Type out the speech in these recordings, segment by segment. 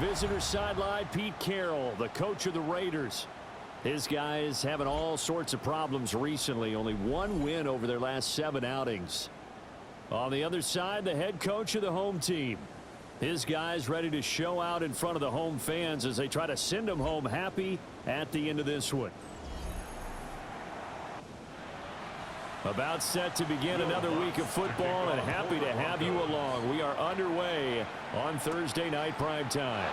visitor sideline, Pete Carroll, the coach of the Raiders. His guys having all sorts of problems recently. Only one win over their last 7 outings. On the other side, the head coach of the home team. His guys ready to show out in front of the home fans as they try to send them home happy at the end of this one. About set to begin another week of football, and happy to have you along. We are underway on Thursday night prime time.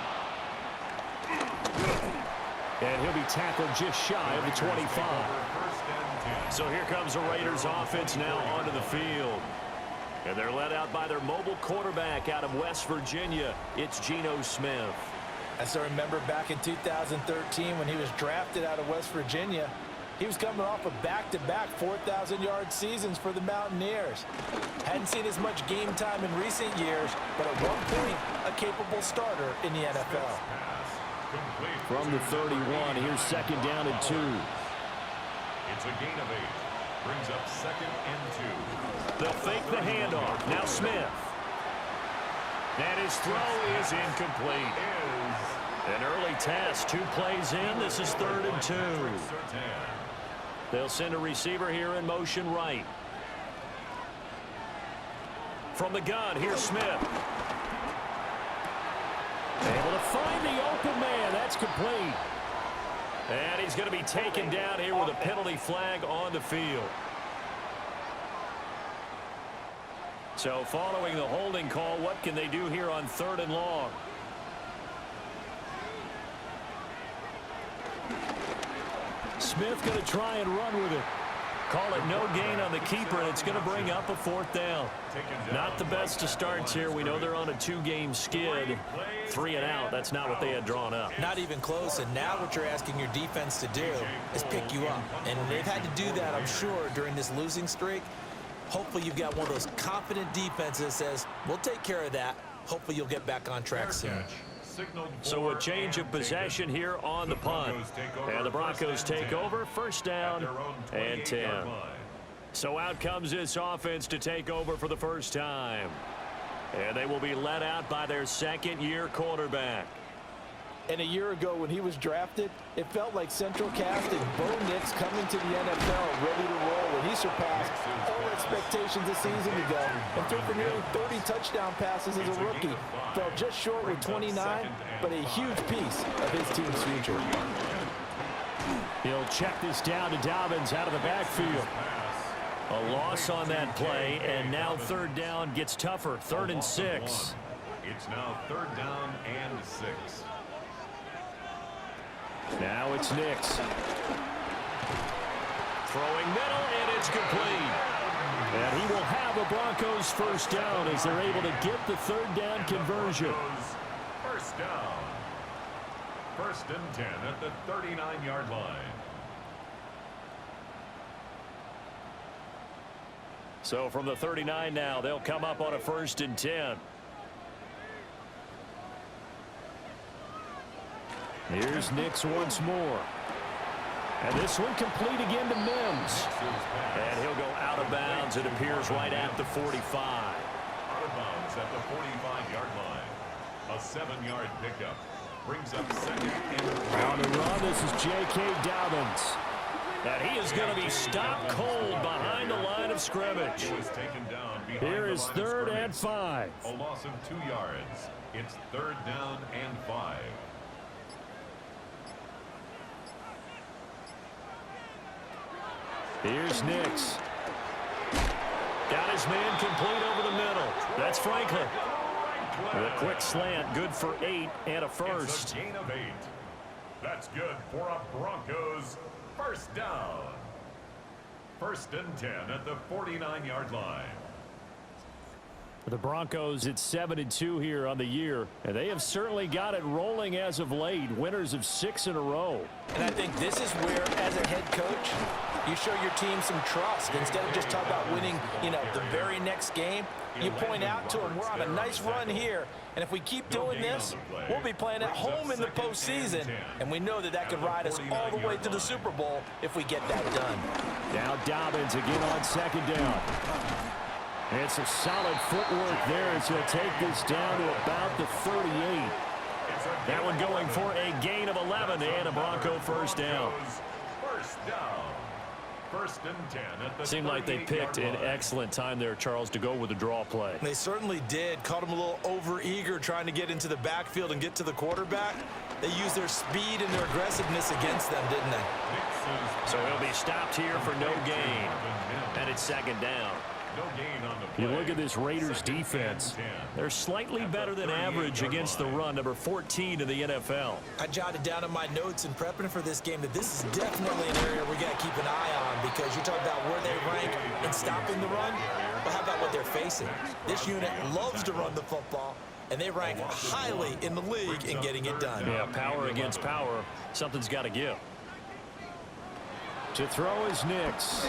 And he'll be tackled just shy of the 25. So here comes the Raiders offense now onto the field. And they're led out by their mobile quarterback out of West Virginia. It's Geno Smith. As I remember back in 2013 when he was drafted out of West Virginia, he was coming off of back-to-back 4,000-yard seasons for the Mountaineers. Hadn't seen as much game time in recent years, but at one point, a capable starter in the NFL. From the 31, here's second down and 2. It's a gain of 8. Brings up second and 2. They'll fake the handoff. Now Smith. And his throw is incomplete. An early test. 2 plays in. This is 3rd and 2. They'll send a receiver here in motion right. From the gun, here's Smith. Able to find the open man. That's complete. And he's going to be taken down here with a penalty flag on the field. So following the holding call, what can they do here on 3rd and long? Smith going to try and run with it. Call it no gain on the keeper, and it's going to bring up a 4th down. Not the best of starts here. We know they're on a 2-game skid. 3 and out. That's not what they had drawn up. Not even close, and now what you're asking your defense to do is pick you up. And they've had to do that, I'm sure, during this losing streak. Hopefully you've got one of those confident defenses that says, we'll take care of that. Hopefully you'll get back on track soon. So a change of possession here on the punt. And the Broncos take over, 1st down and 10. So out comes this offense to take over for the first time. And they will be led out by their 2nd-year quarterback. And a year ago when he was drafted, it felt like Central Cast and Bo Nix coming to the NFL ready to roll, and he surpassed all expectations a season ago and threw for nearly 30 touchdown passes as a rookie. Fell just short with 29, but a huge piece of his team's future. He'll check this down to Dobbins out of the backfield. A loss on that play, and now 3rd down gets tougher. 3rd and 6. It's now 3rd down and 6. Now it's Nix. Throwing middle, and it's complete. And he will have a Broncos 1st down as they're able to get the 3rd down conversion. 1st down. 1st and 10 at the 39-yard line. So from the 39 now, they'll come up on a 1st and 10. Here's Nix once more. And this one complete again to Mims. And he'll go out of bounds. It appears right at the 45. Out of bounds at the 45-yard line. A 7-yard pickup. Brings up 2nd and 3. On the run, this is J.K. Dobbins. And he is going to be stopped cold behind the line of scrimmage. Here is 3rd and 5. A loss of 2 yards. It's 3rd down and 5. Here's Nix. Got his man complete over the middle. That's Franklin. The quick slant, good for 8 and a 1st. It's a gain of 8. That's good for a Broncos 1st down. 1st and 10 at the 49-yard line. For the Broncos, it's 7-2 here on the year, and they have certainly got it rolling as of late. Winners of 6 in a row. And I think this is where, as a head coach, you show your team some trust. Instead of just talking about winning, the very next game, you point out to them, we're on a nice run here, and if we keep doing this, we'll be playing at home in the postseason, and we know that could ride us all the way to the Super Bowl if we get that done. Now Dobbins again on 2nd down. It's a solid footwork there as he'll take this down to about the 38. That one going for a gain of 11 and a Bronco first down. First down. First and 10 at the Seemed like they picked an excellent time there, Charles, to go with the draw play. They certainly did. Caught him a little over-eager trying to get into the backfield and get to the quarterback. They used their speed and their aggressiveness against them, didn't they? So he'll be stopped here for no gain. And it's second down. No gain on the play. You look at this Raiders defense. They're slightly better than average against the run, number 14 in the NFL. I jotted down in my notes in prepping for this game that this is definitely an area we got to keep an eye on, because you talk about where they rank in stopping the run. But how about what they're facing? This unit loves to run the football, and they rank highly in the league in getting it done. Yeah, power against power. Something's got to give. To throw is Nix.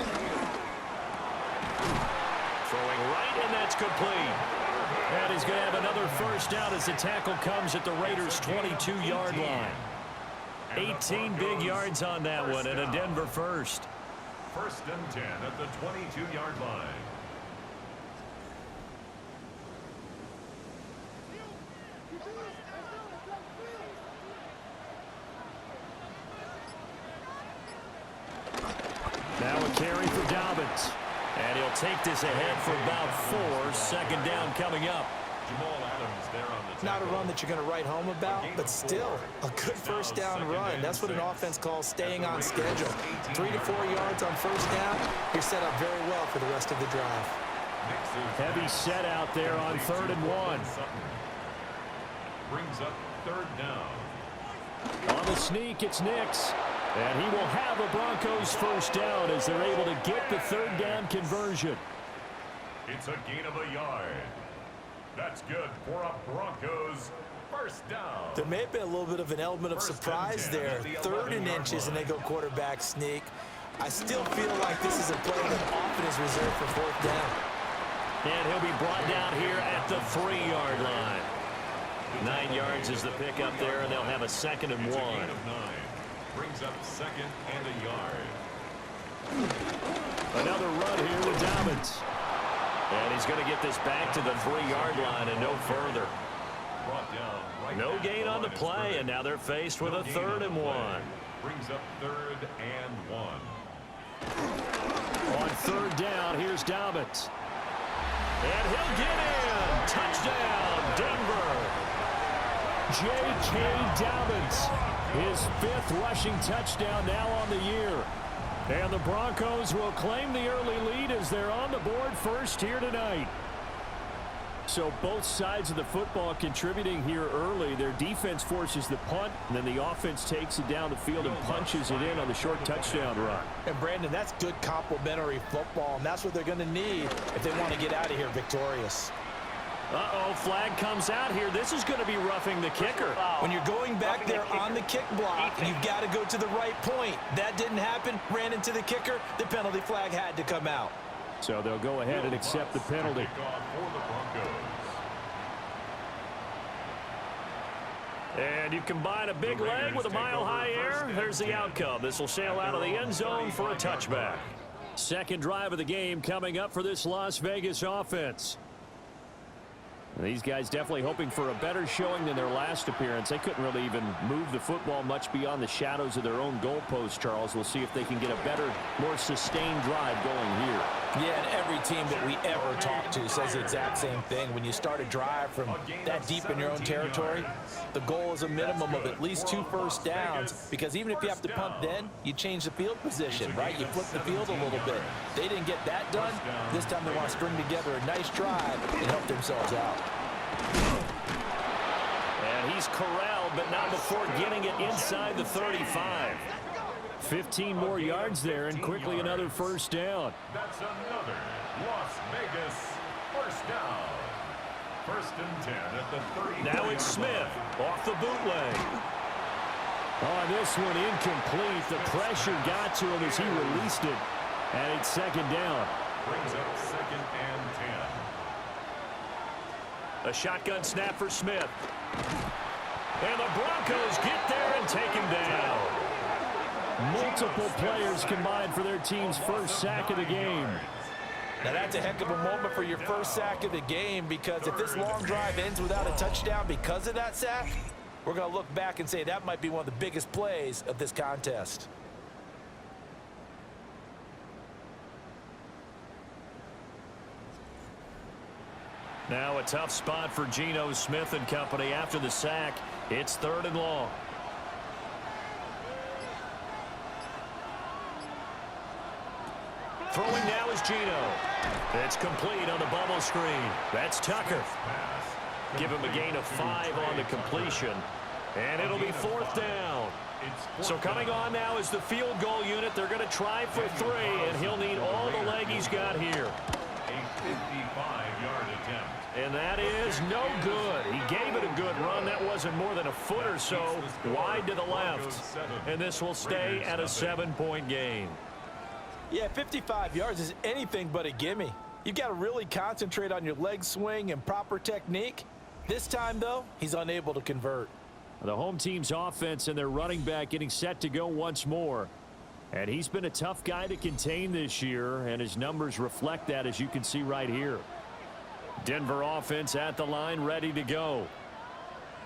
Throwing right, and that's complete. And he's going to have another first down as the tackle comes at the Raiders' 22-yard line. 18 big yards on that one, and a Denver first. First and 10 at the 22-yard line. Now a carry for Dobbins. And he'll take this ahead for about 4. Second down coming up. Jamal Adams there on the Not a tackle. run that you're going to write home about, but still a good first down run. That's what an offense calls staying on schedule. 3 to 4 yards on first down. You're set up very well for the rest of the drive. Heavy set out there on 3rd and 1. Brings up 3rd down. On the sneak, it's Nix. And he will have a Broncos first down as they're able to get the 3rd down conversion. It's a gain of a yard. That's good for a Broncos first down. There may have been a little bit of an element of surprise there. 3rd and inches, and they go quarterback sneak. I still feel like this is a play that often is reserved for 4th down. And he'll be brought down here at the 3-yard line. 9 yards is the pickup there, and they'll have a 2nd and 1. It's a gain of 9. Brings up 2nd and a yard. Another run here with Dobbins. And he's going to get this back to the 3-yard line and no further. Brought down right No at gain on the line of play, scrimmage. and now they're faced with a 3rd and 1. Brings up 3rd and 1. On 3rd down, here's Dobbins. And he'll get in. Touchdown, Denver. J.K. Dobbins. His 5th rushing touchdown now on the year. And the Broncos will claim the early lead as they're on the board first here tonight. So both sides of the football contributing here early. Their defense forces the punt, and then the offense takes it down the field and punches it in on the short touchdown run. And, Brandon, that's good complementary football, and that's what they're going to need if they want to get out of here victorious. Uh-oh, flag comes out here. This is going to be roughing the kicker. When you're going back there on the kick block, you've got to go to the right point. That didn't happen. Ran into the kicker. The penalty flag had to come out. So they'll go ahead and accept the penalty. And you combine a big leg with a mile-high air, there's the outcome. This will sail out of the end zone for a touchback. Second drive of the game coming up for this Las Vegas offense. These guys definitely hoping for a better showing than their last appearance. They couldn't really even move the football much beyond the shadows of their own goalpost, Charles. We'll see if they can get a better, more sustained drive going here. Yeah, and every team that we ever talk to says the exact same thing. When you start a drive from that deep in your own territory, the goal is a minimum of at least 2 first downs, because even if you have to punt then, you change the field position, right? You flip the field a little bit. They didn't get that done. This time they want to string together a nice drive and help themselves out. And he's corralled, but not before getting it inside the 35. 15 more yards there, and quickly another first down. That's another Las Vegas first down. First and 10 at the 30. Now it's Smith off the bootleg. On this one, incomplete. The pressure got to him as he released it. And it's second down. Brings up 2nd and 10. A shotgun snap for Smith. And the Broncos get there and take him down. Multiple players combined for their team's first sack of the game. Now that's a heck of a moment for your first sack of the game, because if this long drive ends without a touchdown because of that sack, we're going to look back and say that might be one of the biggest plays of this contest. Now a tough spot for Geno Smith and company after the sack. It's 3rd and long. Throwing now is Geno. It's complete on the bubble screen. That's Tucker. Give him a gain of 5 on the completion. And it'll be 4th down. So coming on now is the field goal unit. They're going to try for 3, and he'll need all the leg he's got here. A 55-yard attempt. And that is no good. He gave it a good run. That wasn't more than a foot or so wide to the left. And this will stay at a 7-point game. Yeah, 55 yards is anything but a gimme. You've got to really concentrate on your leg swing and proper technique. This time, though, he's unable to convert. The home team's offense and their running back getting set to go once more. And he's been a tough guy to contain this year, and his numbers reflect that, as you can see right here. Denver offense at the line, ready to go.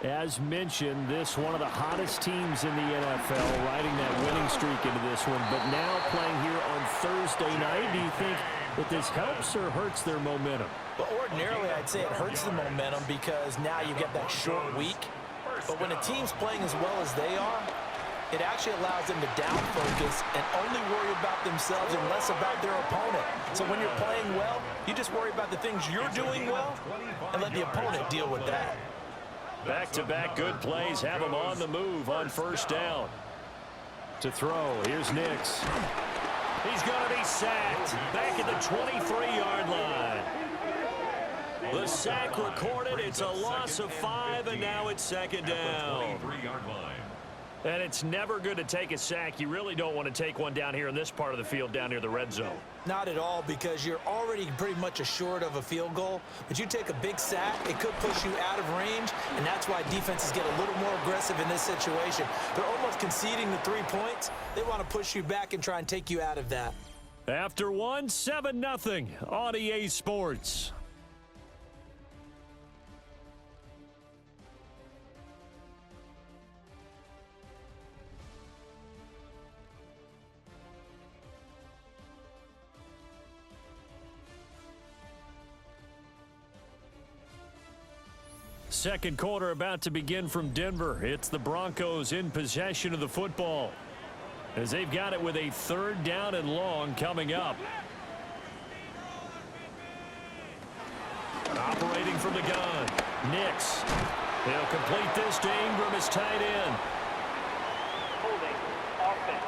As mentioned, this one of the hottest teams in the NFL, riding that winning streak into this one, but now playing here on Thursday night. Do you think that this helps or hurts their momentum? Well, ordinarily, I'd say it hurts the momentum because now you get that short week. But when a team's playing as well as they are, it actually allows them to down focus and only worry about themselves and less about their opponent. So when you're playing well, you just worry about the things you're doing well and let the opponent deal with that. Back-to-back good plays have him on the move on 1st down. To throw, here's Nix. He's going to be sacked back at the 23-yard line. The sack recorded. It's a loss of 5, and now it's 2nd down. And it's never good to take a sack. You really don't want to take one down here in this part of the field, down near the red zone. Not at all, because you're already pretty much assured of a field goal. But you take a big sack, it could push you out of range, and that's why defenses get a little more aggressive in this situation. They're almost conceding the 3 points. They want to push you back and try and take you out of that. After one, 7-0 on EA Sports. Second quarter about to begin from Denver. It's the Broncos in possession of the football, as they've got it with a 3rd down and long coming up. Operating from the gun, Nix. They'll complete this to Ingram, his tight end. Holding offense.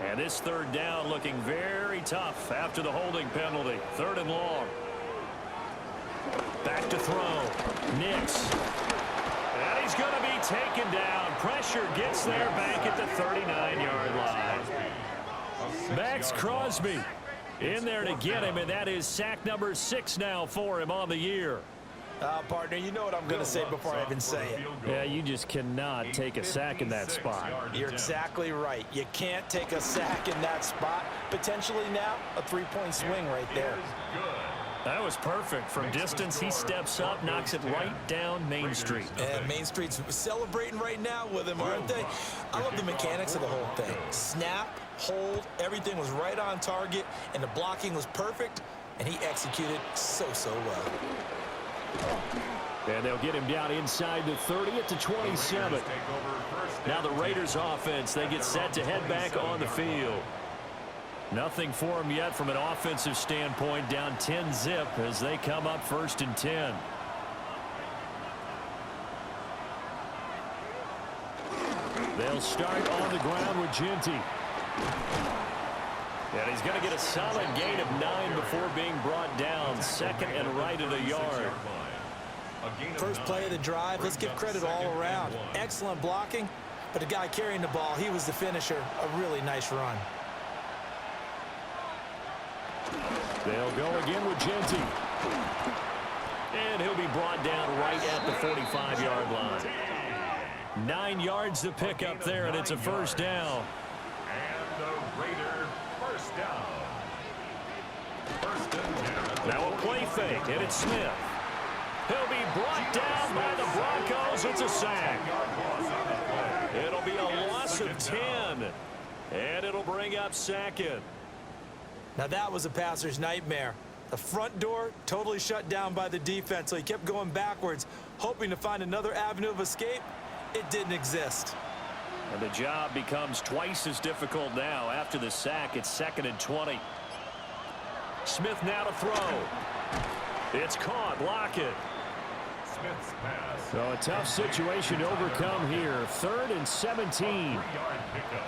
And this 3rd down looking very tough after the holding penalty. 3rd and long. Back to throw. Nix. And he's going to be taken down. Pressure gets there back at the 39-yard line. Max Crosby in there to get him, and that is sack number 6 now for him on the year. Partner, you know what I'm going to say before I even say it. Yeah, you just cannot take a sack in that spot. You're exactly right. You can't take a sack in that spot. Potentially now a 3-point swing right there. That was perfect. From distance, he steps up, knocks it right down Main Street. And Main Street's celebrating right now with him, aren't they? I love the mechanics of the whole thing. Snap, hold, everything was right on target, and the blocking was perfect, and he executed so well. And they'll get him down inside the 30 at the 27. Now the Raiders offense, they get set to head back on the field. Nothing for them yet from an offensive standpoint, down 10-zip as they come up 1st and 10. They'll start on the ground with Genty. And he's going to get a solid gain of 9 before being brought down. 2nd and right at a yard. First play of the drive, let's give credit all around. Excellent blocking, but the guy carrying the ball, he was the finisher. A really nice run. They'll go again with Genty. And he'll be brought down right at the 45-yard line. 9 yards to pick up there, and it's a 1st down. And the Raider 1st down. 1st and 10. Now a play fake, and it's Smith. He'll be brought down by the Broncos. It's a sack. It'll be a loss of 10. And it'll bring up second. Now that was a passer's nightmare. The front door totally shut down by the defense, so he kept going backwards, hoping to find another avenue of escape. It didn't exist. And the job becomes twice as difficult now. After the sack, it's 2nd and 20. Smith now to throw. It's caught. Lock it. Smith's pass. So a tough situation to overcome here. 3rd and 17. 3-yard pickup.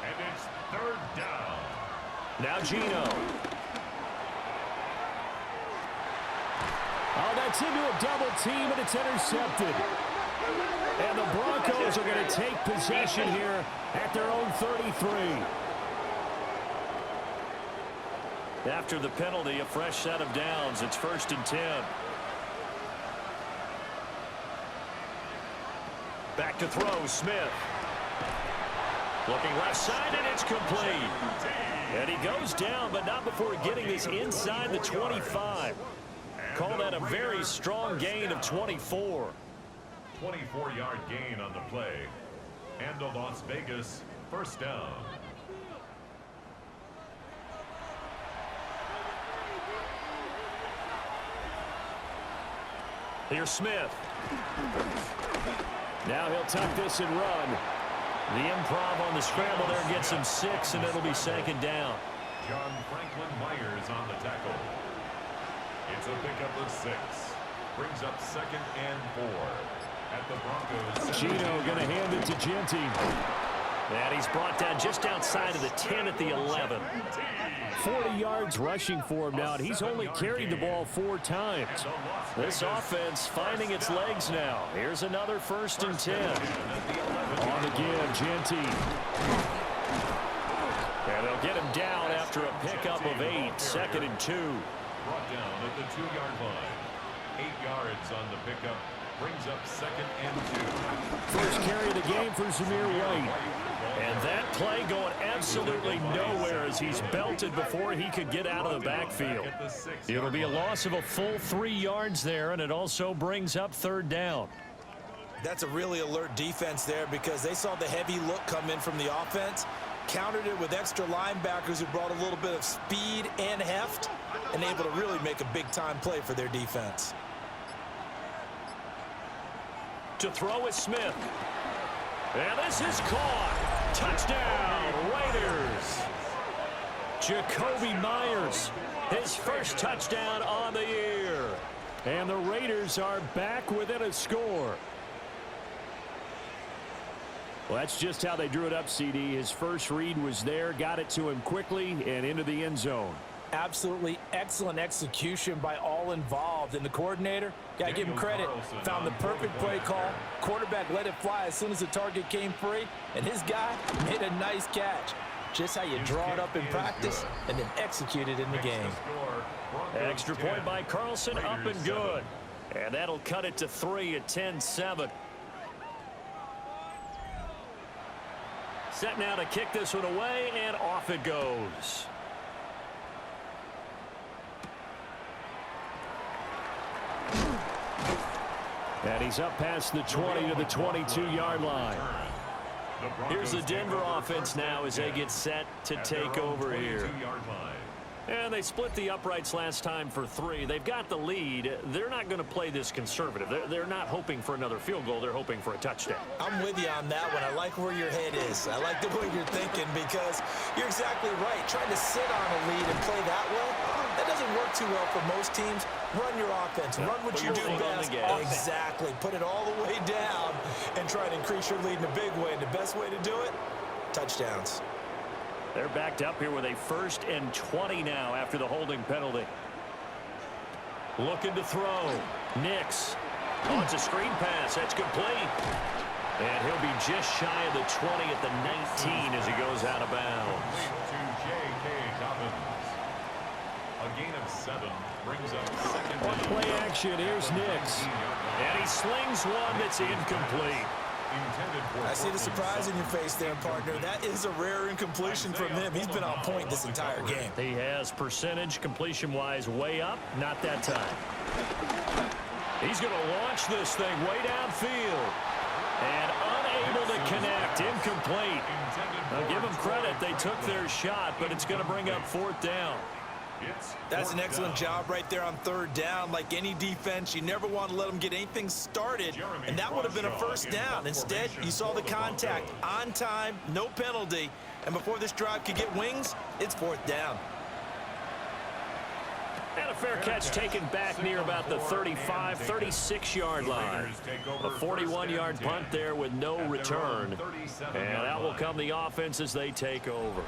And it's 3rd down. Now Gino. Oh, that's into a double team, and it's intercepted. And the Broncos are going to take possession here at their own 33. After the penalty, a fresh set of downs. It's 1st and 10. Back to throw, Smith. Looking left side, and it's complete. And he goes down, but not before getting this inside the 25. Call that a very strong gain of 24. 24-yard gain on the play. And a Las Vegas 1st down. Here's Smith. Now he'll tuck this and run. The improv on the scramble there gets him 6, and it'll be 2nd down. John Franklin Myers on the tackle. It's a pickup of 6. Brings up 2nd and 4. At the Broncos. Gino going to hand it to Genty. And he's brought down just outside of the 10 at the 11. 40 yards rushing for him now, and he's only carried the ball 4 times. This offense finding its legs now. Here's another 1st and 10. On the give, Genty. And they'll get him down after a pickup of 8. 2nd and 2. Brought down at the 2-yard line. 8 yards on the pickup. Brings up 2nd and 2. First carry of the game for Zamir White. And that play going absolutely nowhere as he's belted before he could get out of the backfield. It'll be a loss of a full 3 yards there, and it also brings up 3rd down. That's a really alert defense there because they saw the heavy look come in from the offense, countered it with extra linebackers who brought a little bit of speed and heft, and able to really make a big-time play for their defense. To throw is Smith. And this is caught. Touchdown, Raiders. Jacoby Myers, his first touchdown on the year. And the Raiders are back within a score. Well, that's just how they drew it up, CD. His first read was there, got it to him quickly, and into the end zone. Absolutely excellent execution by all involved. And the coordinator, got to give him credit, found the perfect play call. Quarterback let it fly as soon as the target came free. And his guy made a nice catch. Just how you draw it up in practice and then execute it in the game. Extra point by Carlson, up and good. And that'll cut it to 3 at 10-7. Set now to kick this one away, and off it goes. And he's up past the 20 to the 22-yard line. Here's the Denver offense now as they get set to take over here. And they split the uprights last time for 3. They've got the lead. They're not going to play this conservative. They're not hoping for another field goal. They're hoping for a touchdown. I'm with you on that one. I like where your head is. I like the way you're thinking because you're exactly right. Trying to sit on a lead and play that way, that doesn't work too well for most teams. Run your offense. Run what you do best. Exactly. Put it all the way down and try to increase your lead in a big way. And the best way to do it, touchdowns. They're backed up here with a 1st and 20 now after the holding penalty. Looking to throw. Nix. Oh, it's a screen pass. That's complete. And he'll be just shy of the 20 at the 19 as he goes out of bounds. To J.K. Dobbins. A gain of 7 brings up 2nd On down. play action, here's Nix. And he slings one that's incomplete. I see the surprise in your face there, partner. That is a rare incompletion from him. He's been on point this entire game. He has percentage completion-wise way up. Not that time. He's going to launch this thing way downfield. And unable to connect. Incomplete. I'll give them credit. They took their shot, but it's going to bring up 4th down. That's an excellent job right there on 3rd down. Like any defense, you never want to let them get anything started, and that would have been a 1st down. Instead, you saw the contact on time, no penalty, and before this drive could get wings, it's 4th down. And a fair catch taken back near about the 35, 36-yard line. A 41-yard punt there with no return. And out will come the offense as they take over.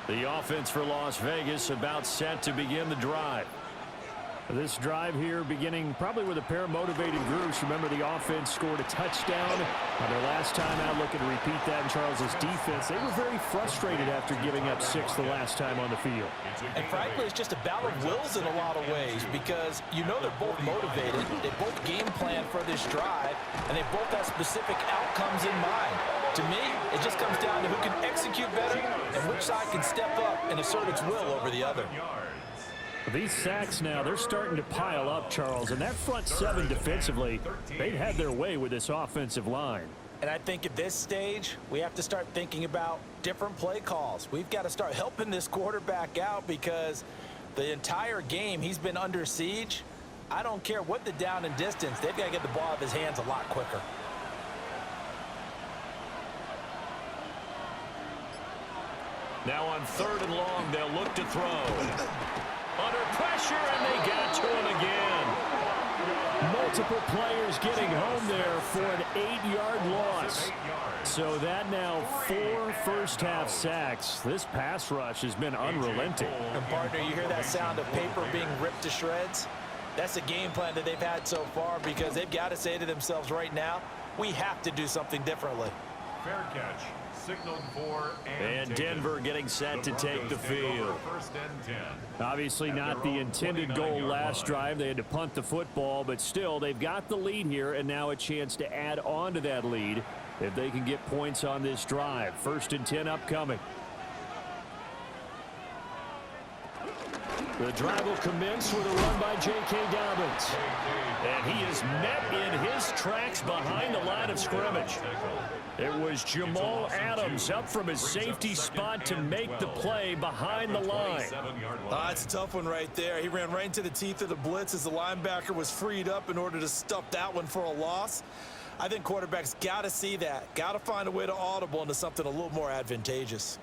The offense for Las Vegas about set to begin the drive. This drive here beginning probably with a pair of motivated groups. Remember, the offense scored a touchdown on their last time out. Looking to repeat that in Charles's defense. They were very frustrated after giving up 6 the last time on the field. And frankly, it's just a battle of wills in a lot of ways, because you know they're both motivated. They both game plan for this drive, and they both have specific outcomes in mind. To me, it just comes down to who can execute better and which side can step up and assert its will over the other. These sacks now, they're starting to pile up, Charles, and that front 7 defensively, they've had their way with this offensive line. And I think at this stage, we have to start thinking about different play calls. We've got to start helping this quarterback out, because the entire game he's been under siege. I don't care what the down and distance, they've got to get the ball out of his hands a lot quicker. Now on 3rd and long, they'll look to throw. Under pressure, and they got to him again. Multiple players getting home there for an 8-yard loss. So that now 4 first-half sacks. This pass rush has been unrelenting. And partner, you hear that sound of paper being ripped to shreds? That's the game plan that they've had so far, because they've got to say to themselves right now, we have to do something differently. Fair catch. Signaled for and Denver getting set to take the field. Obviously not the intended goal last drive. They had to punt the football, but still they've got the lead here, and now a chance to add on to that lead if they can get points on this drive. 1st and 10 upcoming. The drive will commence with a run by J.K. Dobbins. And he is met in his tracks behind the line of scrimmage. It was Jamal Adams up from his safety spot to make the play behind the line. That's a tough one right there. He ran right into the teeth of the blitz as the linebacker was freed up in order to stuff that one for a loss. I think quarterbacks got to see that. Got to find a way to audible into something a little more advantageous.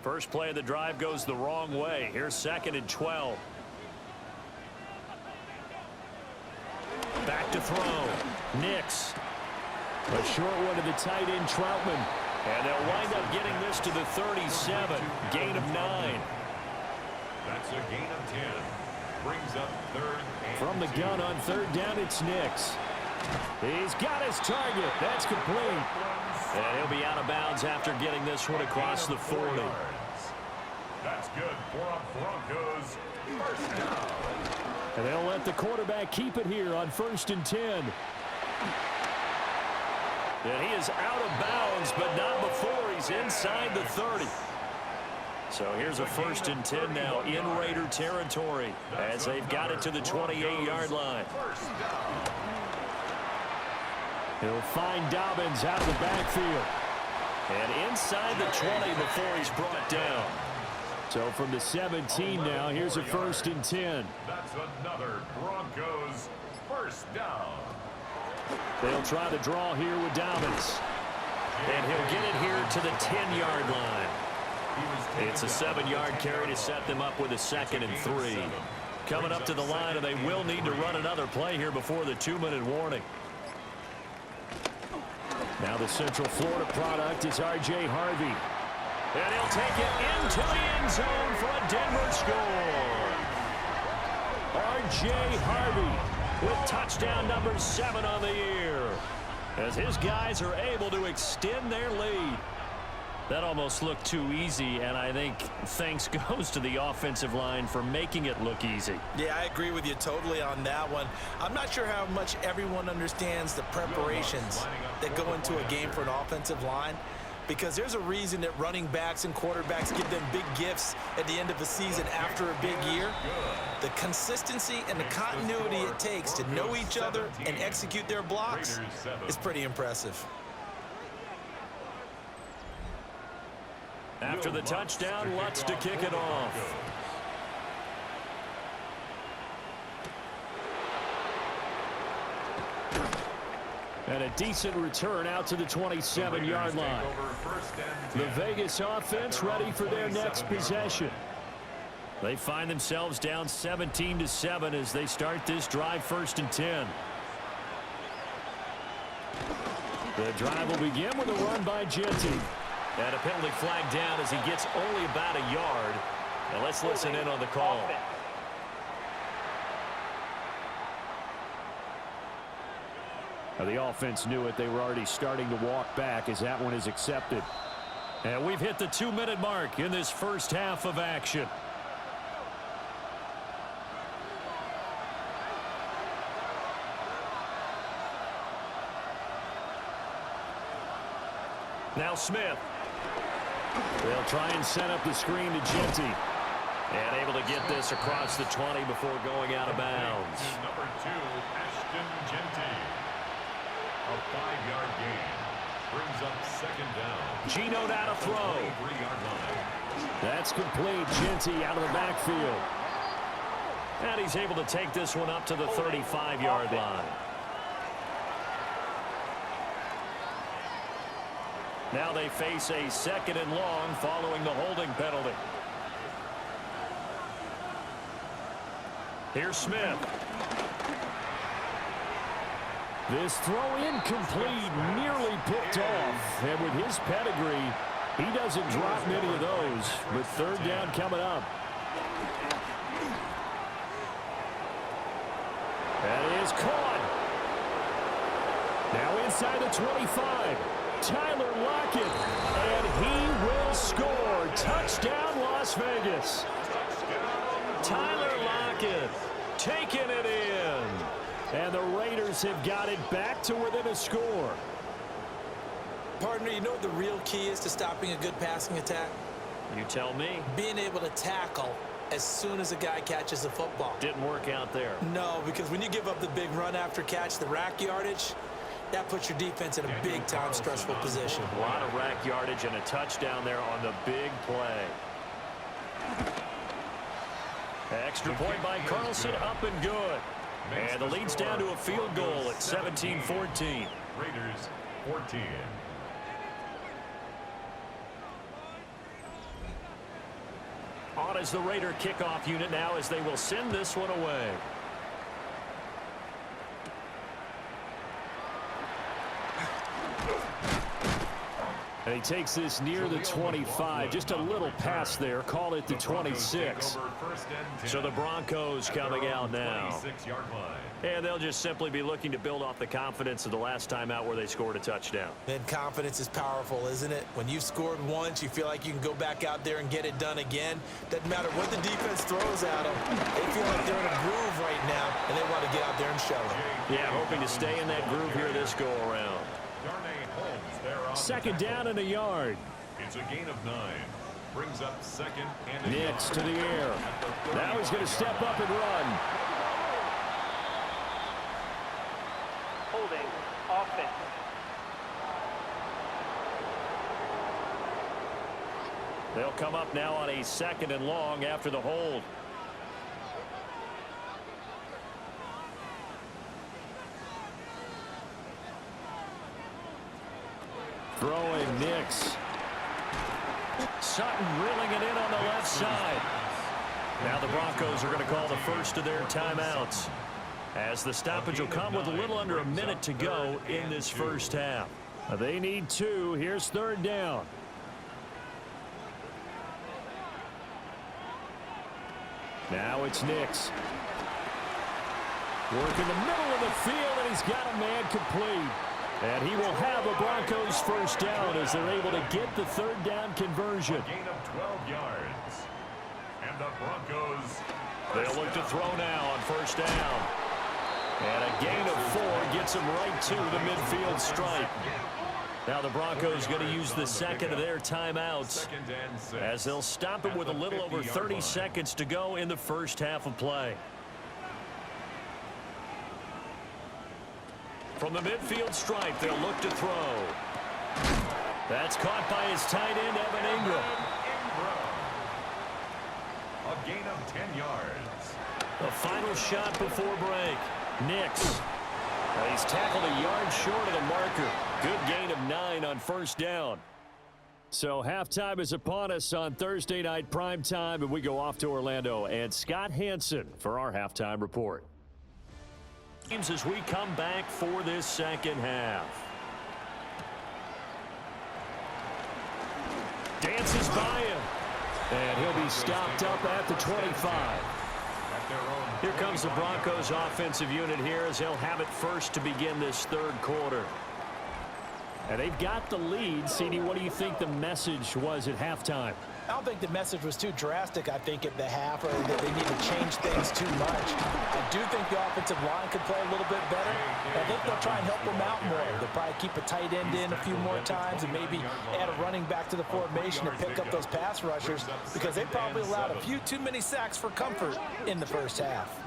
First play of the drive goes the wrong way. Here's 2nd and 12. Back to throw. Nix. A short one to the tight end, Troutman. And they'll wind up getting this to the 37. Gain of 9. That's a gain of 10. Brings up 3rd and From the gun on 3rd down, it's Nix. He's got his target. That's complete. And he'll be out of bounds after getting this one across the 40. That's good for a Broncos 1st down. And they'll let the quarterback keep it here on 1st and 10. And he is out of bounds, but not before he's inside the 30. So here's a 1st and 10 now in Raider territory as they've got it to the 28-yard line. He'll find Dobbins out of the backfield. And inside the 20 before he's brought down. So from the 17 now, here's a 1st and 10. That's another Broncos 1st down. They'll try the draw here with Dobbins. And he'll get it here to the 10-yard line. It's a 7-yard carry to set them up with a 2nd and 3. Coming up to the line, and they will need to run another play here before the 2-minute warning. Now the Central Florida product is R.J. Harvey. And he'll take it into the end zone for a Denver score. R.J. Harvey with touchdown number 7 on the year, as his guys are able to extend their lead. That almost looked too easy, and I think thanks goes to the offensive line for making it look easy. Yeah, I agree with you totally on that one. I'm not sure how much everyone understands the preparations that go into a game for an offensive line, because there's a reason that running backs and quarterbacks give them big gifts at the end of a season after a big year. The consistency and the continuity it takes to know each other and execute their blocks is pretty impressive. After the touchdown, Lutz to kick it off. And a decent return out to the 27-yard line. The Vegas offense ready for their next possession. They find themselves down 17-7 as they start this drive, 1st and 10. The drive will begin with a run by Genty. And a penalty flag down as he gets only about a yard. And let's listen in on the call. Now the offense knew it. They were already starting to walk back as that one is accepted. And we've hit the 2-minute mark in this first half of action. Now Smith. They'll try and set up the screen to Genty. And able to get this across the 20 before going out of bounds. Number 2, Ashton Genty. A 5-yard gain. Brings up 2nd down. Gino now to throw. 23-yard line. That's complete. Genty out of the backfield. And he's able to take this one up to the 35-yard line. Now they face a 2nd and long following the holding penalty. Here's Smith. This throw incomplete, nearly picked off. And with his pedigree, he doesn't drop many of those. With 3rd down coming up. That is caught. Now inside the 25. Tyler Lockett, and he will score. Touchdown, Las Vegas. Tyler Lockett taking it in. And the Raiders have got it back to within a score. Partner, you know what the real key is to stopping a good passing attack? You tell me. Being able to tackle as soon as a guy catches the football. Didn't work out there. No, because when you give up the big run after catch, the rack yardage, that puts your defense in a big-time stressful position. A lot of rack yardage and a touchdown there on the big play. Extra point by Carlson, up and good. And the lead's down to a field goal at 17-14. Raiders 14. On as the Raider kickoff unit now as they will send this one away. And he takes this near the 25. Just a little pass there. Call it the 26. So the Broncos coming out now. And they'll just simply be looking to build off the confidence of the last time out where they scored a touchdown. And confidence is powerful, isn't it? When you've scored once, you feel like you can go back out there and get it done again. Doesn't matter what the defense throws at them. They feel like they're in a groove right now, and they want to get out there and show it. Yeah, hoping to stay in that groove here this go-around. 2nd down and a yard. It's a gain of 9. Brings up 2nd and a Nix to the air. Now he's going to step up and run. Holding. Offense. They'll come up now on a 2nd and long after the hold. Throwing Nix. Sutton reeling it in on the left side. Now the Broncos are going to call the first of their timeouts, as the stoppage will come with a little under a minute to go in this first half. They need 2. Here's 3rd down. Now it's Nix. Working the middle of the field, and he's got a man complete. And he will have a Broncos first down as they're able to get the 3rd down conversion. A gain of 12 yards. And the Broncos. They'll look to throw now on 1st down. And a gain of 4 gets him right to the midfield stripe. Now the Broncos going to use the second of their timeouts as they'll stop it with a little over 30 seconds to go in the first half of play. From the midfield stripe, they'll look to throw. That's caught by his tight end, Evan Ingram. A gain of 10 yards. The final shot before break. Nix. He's tackled a yard short of the marker. Good gain of 9 on first down. So halftime is upon us on Thursday night primetime, and we go off to Orlando. And Scott Hansen for our halftime report. As we come back for this second half. Dances by him. And he'll be stopped up at the 25. Here comes the Broncos offensive unit here as they'll have it first to begin this third quarter. And they've got the lead. CD, what do you think the message was at halftime? I don't think the message was too drastic, I think, at the half, or that they need to change things too much. I do think the offensive line could play a little bit better. I think they'll try and help them out more. They'll probably keep a tight end in a few more times and maybe add a running back to the formation to pick up those pass rushers, because they probably allowed a few too many sacks for comfort in the first half.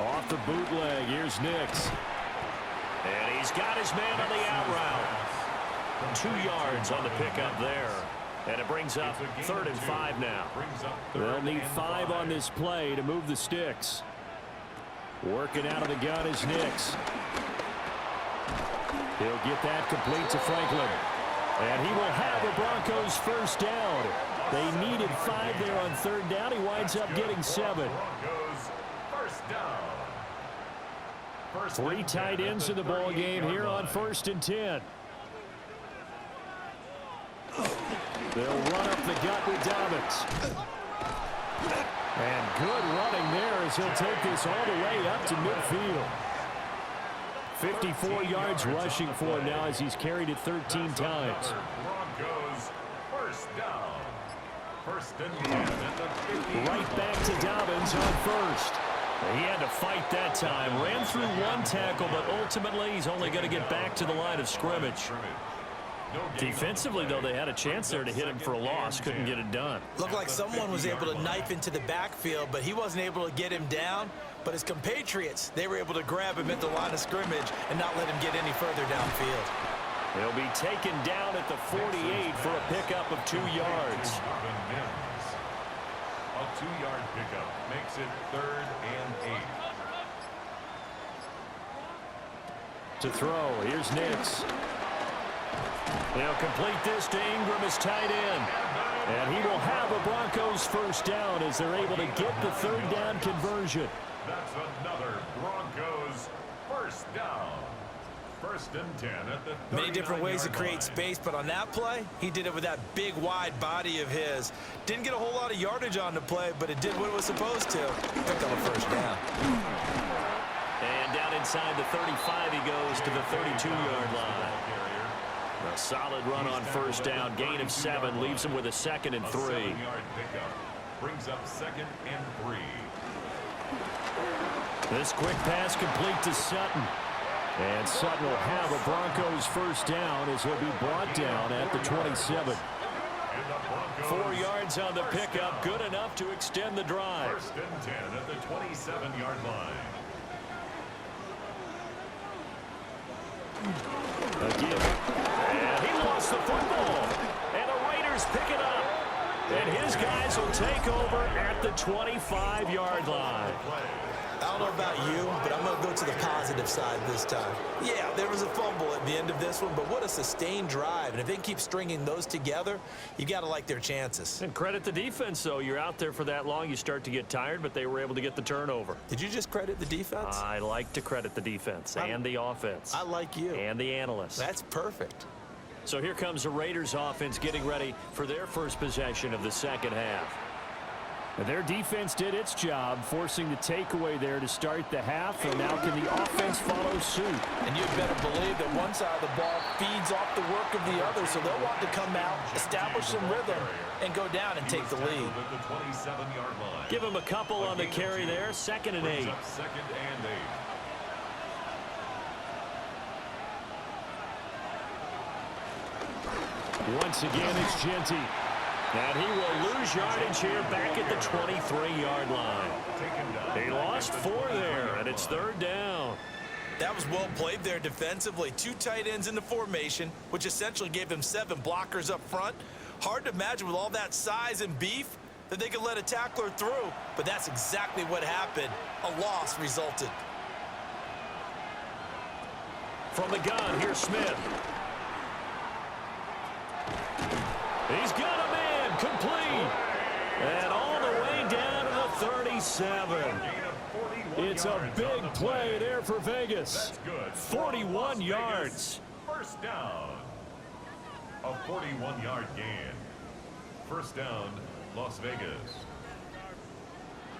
Off the bootleg, here's Nix. And he's got his man on the out route. 2 yards on the pickup there. And it brings up 3rd and 5 now. They'll need 5 on this play to move the sticks. Working out of the gun is Nix. He'll get that complete to Franklin. And he will have the Broncos first down. They needed 5 there on 3rd down. He winds up getting 7. 3 tight ends in the ball game here on 1st and 10. They'll run up the gut with Dobbins. And good running there as he'll take this all the way up to midfield. 54 yards rushing for him now as he's carried it 13 times. Broncos first down. 1st and 10 at the 50. Right back to Dobbins on 1st. He had to fight that time. Ran through 1 tackle, but ultimately he's only going to get back to the line of scrimmage. Defensively, though, they had a chance there to hit him for a loss. Couldn't get it done. Looked like someone was able to knife into the backfield, but he wasn't able to get him down. But his compatriots, they were able to grab him at the line of scrimmage and not let him get any further downfield. He'll be taken down at the 48 for a pickup of 2 yards. A 2-yard pickup makes it 3rd and 8. To throw, here's Nix. They'll complete this to Ingram as tight end. And he will have a Broncos first down as they're able to get the 3rd down conversion. That's another Broncos first down. 1st and 10 at the 39-yard Many different ways to create line. space, but on that play, he did it with that big, wide body of his. Didn't get a whole lot of yardage on the play, but it did what it was supposed to. Picked up a first down. And down inside the 35 he goes to the 32-yard line. A solid run on first down. Gain of 7 leaves him with a 2nd and 3. 7-yard pickup brings up 2nd and 3. This quick pass complete to Sutton. And Sutton will have a Broncos first down as he'll be brought down at the 27. 4 yards on the pickup, good enough to extend the drive. 1st and 10 at the 27-yard line. Again. And he lost the football. And the Raiders pick it up. And his guys will take over at the 25-yard line. I don't know about you, but I'm going to go to the positive side this time. Yeah, there was a fumble at the end of this one, but what a sustained drive. And if they can keep stringing those together, you got to like their chances. And credit the defense, though. You're out there for that long, you start to get tired, but they were able to get the turnover. Did you just credit the defense? I like to credit the defense and the offense. I like you. And the analysts. That's perfect. So here comes the Raiders offense getting ready for their first possession of the second half. Their defense did its job, forcing the takeaway there to start the half, and now can the offense follow suit? And you'd better believe that one side of the ball feeds off the work of the other, so they'll want to come out, establish some rhythm, and go down and take the lead. Give him a couple on the carry there, 2nd and 8. 2nd and 8. Once again, it's Genty. And he will lose yardage here back at the 23-yard line. He lost 4 there, and it's 3rd down. That was well played there defensively. 2 tight ends in the formation, which essentially gave them 7 blockers up front. Hard to imagine with all that size and beef that they could let a tackler through, but that's exactly what happened. A loss resulted. From the gun, here's Smith. He's got a man complete. And all the way down to the 37. It's a big play there for Vegas. 41 yards. First down. A 41-yard gain. First down, Las Vegas.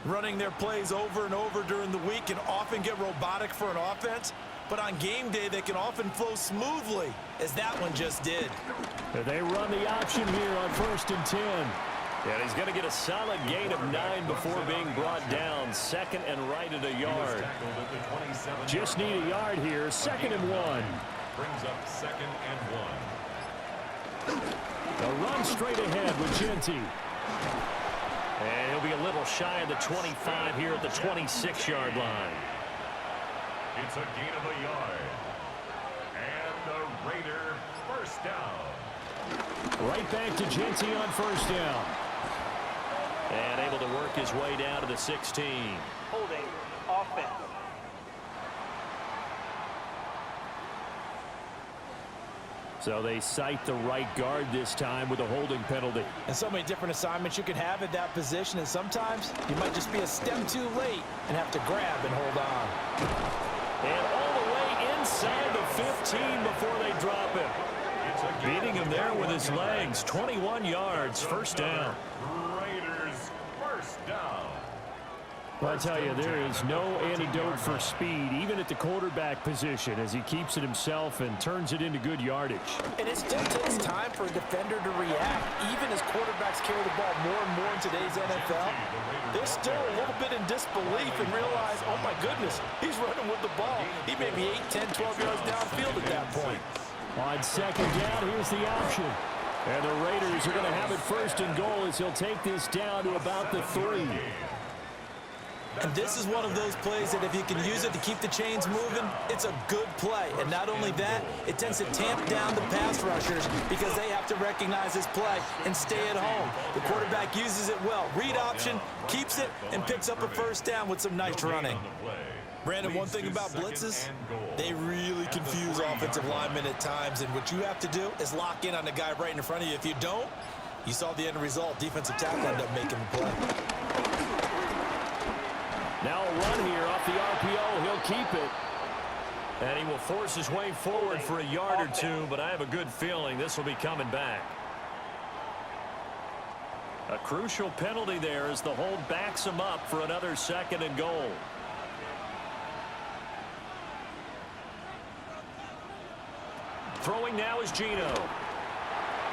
Running their plays over and over during the week can often get robotic for an offense, but on game day they can often flow smoothly, as that one just did. They run the option here on 1st and 10. And he's going to get a solid gain of 9 before being brought down. 2nd and right at a yard. Just need a yard here. 2nd and 1. Brings up 2nd and 1. A run straight ahead with Genty. And he'll be a little shy of the 25 here at the 26-yard line. It's a gain of a yard. And the Raider first down. Right back to Genty on 1st down. And able to work his way down to the 16. Holding offense. So they cite the right guard this time with a holding penalty. And so many different assignments you can have at that position, and sometimes you might just be a step too late and have to grab and hold on. And all the way inside the 15 before they drop him. Beating him there with his legs. 21 yards, 1st down. Raiders first down. Well, I tell you, there is no antidote for speed, even at the quarterback position, as he keeps it himself and turns it into good yardage. And it still takes time for a defender to react, even as quarterbacks carry the ball more and more in today's NFL. They're still a little bit in disbelief and realize, oh my goodness, he's running with the ball. He may be 8, 10, 12 yards downfield at that point. On 2nd down, here's the option. And the Raiders are going to have it 1st and goal as he'll take this down to about the 3. And this is one of those plays that if you can use it to keep the chains moving, it's a good play. And not only that, it tends to tamp down the pass rushers because they have to recognize this play and stay at home. The quarterback uses it well. Read option, keeps it, and picks up a 1st down with some nice running. Brandon, one thing about blitzes, they really confuse offensive linemen at times. And what you have to do is lock in on the guy right in front of you. If you don't, you saw the end result. Defensive tackle ended up making the play. Now a run here off the RPO. He'll keep it. And he will force his way forward for a yard or 2, but I have a good feeling this will be coming back. A crucial penalty there as the hold backs him up for another 2nd and goal. Throwing now is Gino.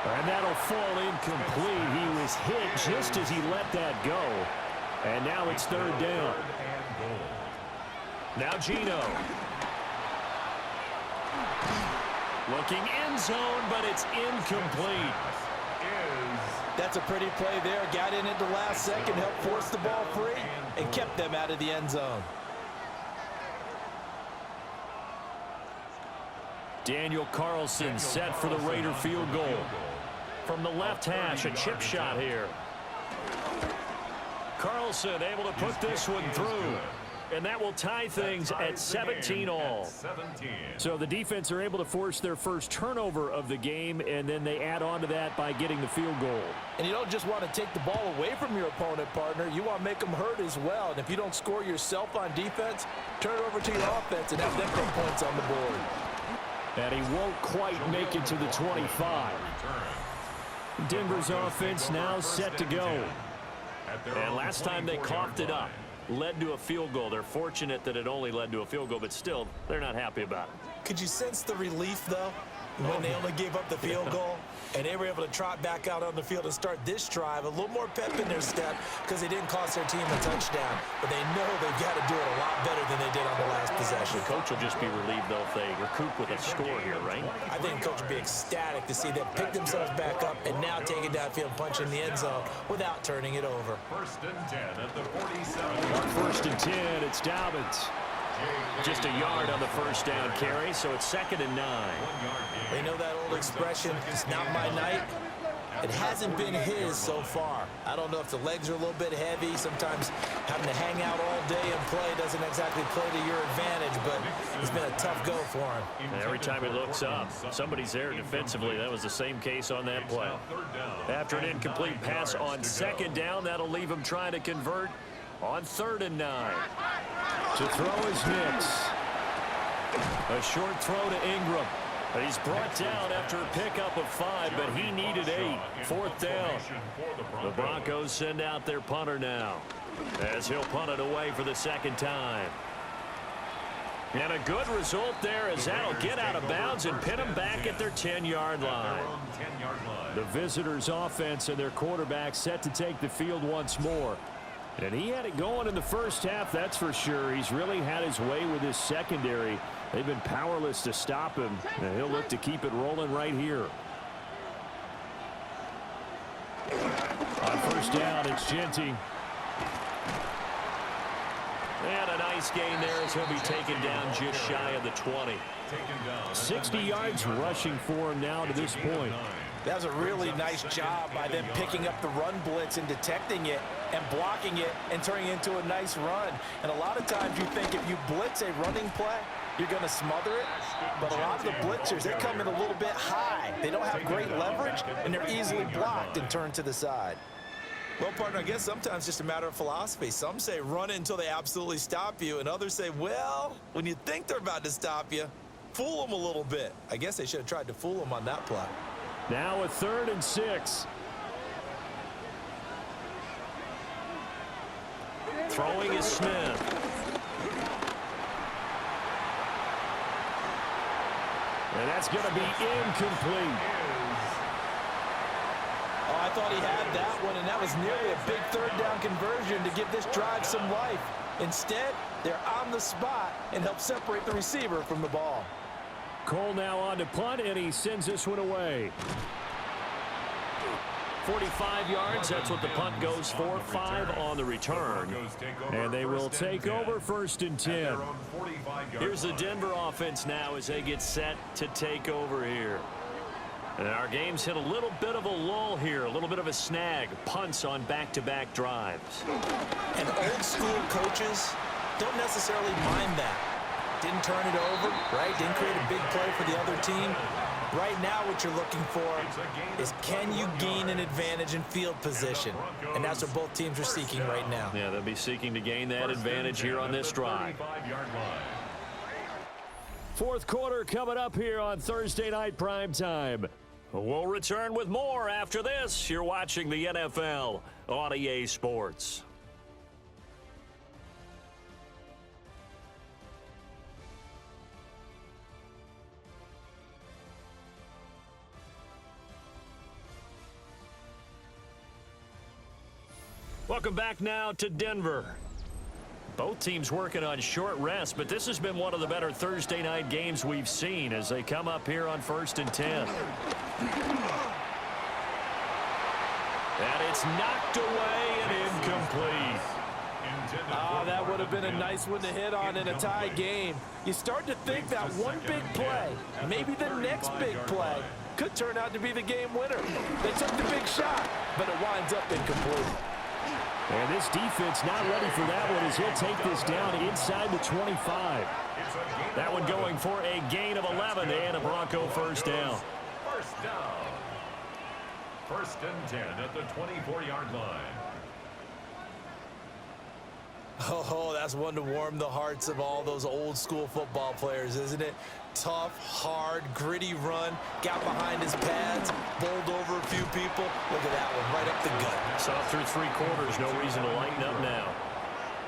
And that'll fall incomplete. He was hit just as he let that go. And now it's 3rd down. Now Gino. Looking end zone, but it's incomplete. That's a pretty play there. Got in at the last second, helped force the ball free, and kept them out of the end zone. Daniel Carlson set for the Raider field goal. From the left hash, a chip shot here. Carlson able to put this one through. And that will tie things at 17 all. So the defense are able to force their first turnover of the game, and then they add on to that by getting the field goal. And you don't just want to take the ball away from your opponent, partner. You want to make them hurt as well. And if you don't score yourself on defense, turn it over to your offense and have them put points on the board. And he won't quite make it to the 25. Denver's offense now set to go. And last time they coughed it up, led to a field goal. They're fortunate that it only led to a field goal, but still, they're not happy about it. Could you sense the relief, though, when they only gave up the field goal? And And they were able to trot back out on the field and start this drive. A little more pep in their step because they didn't cost their team a touchdown. But they know they've got to do it a lot better than they did on the last possession. The coach will just be relieved, though, if they recoup with a score here, right? I think the coach will be ecstatic to see them pick themselves back up and now take it downfield, punch in the end zone without turning it over. 1st and 10 at the 47. On 1st and 10, it's Dobbins. Just a yard on the first down carry, so it's 2nd and 9. We know that old expression, it's not my night. It hasn't been his so far. I don't know if the legs are a little bit heavy. Sometimes having to hang out all day and play doesn't exactly play to your advantage, but it's been a tough go for him. And every time he looks up, somebody's there defensively. That was the same case on that play. After an incomplete pass on 2nd down, that'll leave him trying to convert on 3rd and 9. To throw is Nix. A short throw to Ingram. He's brought down after a pickup of 5, but he needed 8. 4th down. The Broncos send out their punter now, as he'll punt it away for the 2nd time. And a good result there, as that'll get out of bounds and pin them back at their 10-yard line. The visitors' offense and their quarterback set to take the field once more. And he had it going in the first half, that's for sure. He's really had his way with his secondary. They've been powerless to stop him, and he'll look to keep it rolling right here. On 1st down, it's Genty. And a nice gain there as he'll be taken down just shy of the 20. 60 yards rushing for him now to this point. That was a really nice job by them picking up the run blitz and detecting it and blocking it and turning it into a nice run. And a lot of times you think if you blitz a running play, you're going to smother it. But a lot of the blitzers, they come in a little bit high. They don't have great leverage, and they're easily blocked and turned to the side. Well, partner, I guess sometimes it's just a matter of philosophy. Some say run it until they absolutely stop you, and others say, well, when you think they're about to stop you, fool them a little bit. I guess they should have tried to fool them on that play. Now a 3rd and 6. Throwing is Smith. And that's going to be incomplete. Oh, I thought he had that one, and that was nearly a big 3rd down conversion to give this drive some life. Instead, they're on the spot and help separate the receiver from the ball. Cole now on to punt, and he sends this one away. 45 yards, that's what the punt goes for. 5 on the return. And they will take over 1st and 10. Here's the Denver offense now as they get set to take over here. And our game's hit a little bit of a lull here, a little bit of a snag. Punts on back-to-back drives. And old school coaches don't necessarily mind that. Didn't turn it over, right? Didn't create a big play for the other team. Right now what you're looking for is can you gain an advantage in field position? And that's what both teams are seeking right now. Yeah, they'll be seeking to gain that advantage here on this drive. 4th quarter coming up here on Thursday Night Primetime. We'll return with more after this. You're watching the NFL on EA Sports. Welcome back now to Denver. Both teams working on short rest, but this has been one of the better Thursday night games we've seen as they come up here on 1st and 10. And it's knocked away and incomplete. That would have been a nice one to hit on in a tie game. You start to think that one big play, maybe the next big play, could turn out to be the game winner. They took the big shot, but it winds up incomplete. And this defense not ready for that one as he'll take this down inside the 25. That one going for a gain of 11 and a Bronco 1st down. 1st down. 1st and 10 at the 24-yard line. Oh, that's one to warm the hearts of all those old school football players, isn't it? Tough, hard, gritty run, got behind his pads, bowled over a few people. Look at that one, right up the gut. Saw through 3 quarters, no reason to lighten up now.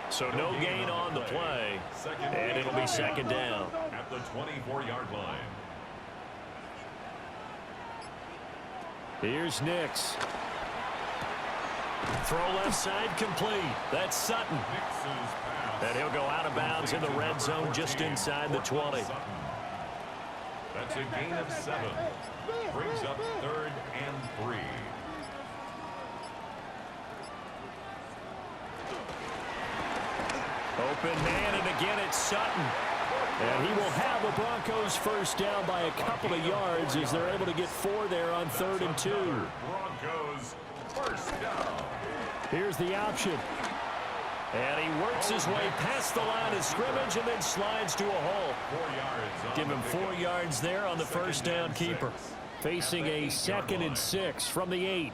So no gain on the play, and it'll be 2nd down. At the 24-yard line. Here's Nix. Throw left side complete. That's Sutton. And he'll go out of bounds in the red zone just inside the 20. That's a gain of 7. Brings up 3rd and 3. Open man, and again it's Sutton. And he will have the Broncos first down by a couple of yards as they're able to get 4 there on 3rd and 2. Broncos first down. Here's the option. And he works his way past the line of scrimmage and then slides to a hole. 4 yards. Give him 4 yards there on the first down keeper. Facing a 2nd and 6 from the 8.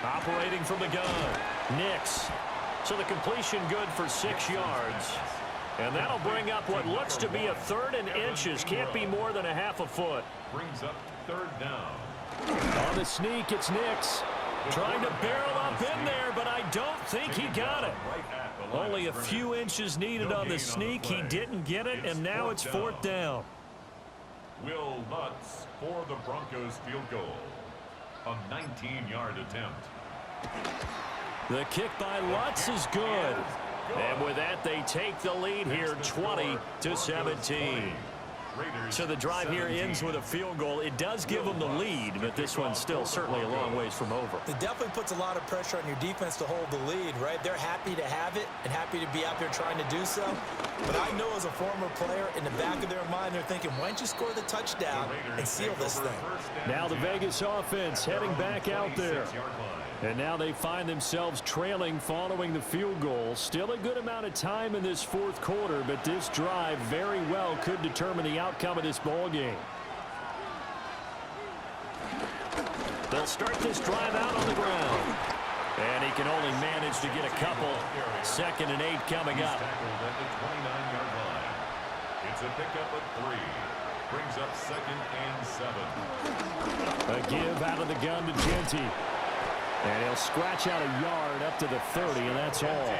Operating from the gun. Nix. So the completion good for 6 yards. And that'll bring up what looks to be a 3rd and inches. Can't be more than a half a foot. Brings up 3rd down. On the sneak, it's Nix. Trying to barrel up in there, but I don't think he got it. Only a few inches needed on the sneak. He didn't get it, and now it's 4th down. Will Lutz for the Broncos field goal. A 19-yard attempt. The kick by Lutz is good. And with that, they take the lead here, 20-17. So the drive here ends with a field goal. It does give them the lead, but this one's still certainly a long ways from over. It definitely puts a lot of pressure on your defense to hold the lead, right? They're happy to have it and happy to be out there trying to do so. But I know as a former player, in the back of their mind, they're thinking, why don't you score the touchdown and seal this thing? Now the Vegas offense heading back out there. And now they find themselves trailing following the field goal. Still a good amount of time in this 4th quarter, but this drive very well could determine the outcome of this ball game. They'll start this drive out on the ground. And he can only manage to get a couple. 2nd and 8 coming up. Tackled at the 29-yard line. It's a pickup of 3. Brings up 2nd and 7. A give out of the gun to Genty. And he'll scratch out a yard up to the 30, and that's all.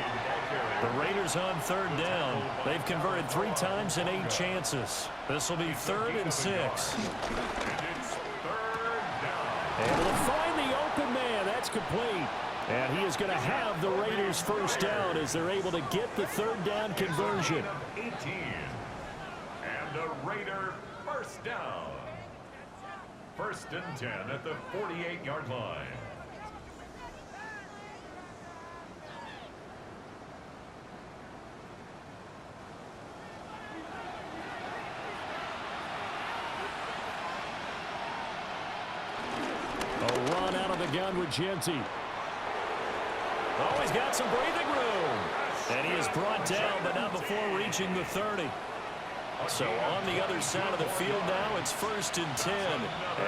The Raiders on 3rd down. They've converted 3 times in 8 chances. This will be 3rd and 6. And it's 3rd down. Able to find the open man. That's complete. And he is going to have the Raiders first down as they're able to get the 3rd down conversion. 18. And a Raider first down. 1st and 10 at the 48-yard line. A run out of the gun with Genty. Oh, he's got some breathing room. And he is brought down, but not before reaching the 30. So on the other side of the field now, it's 1st and 10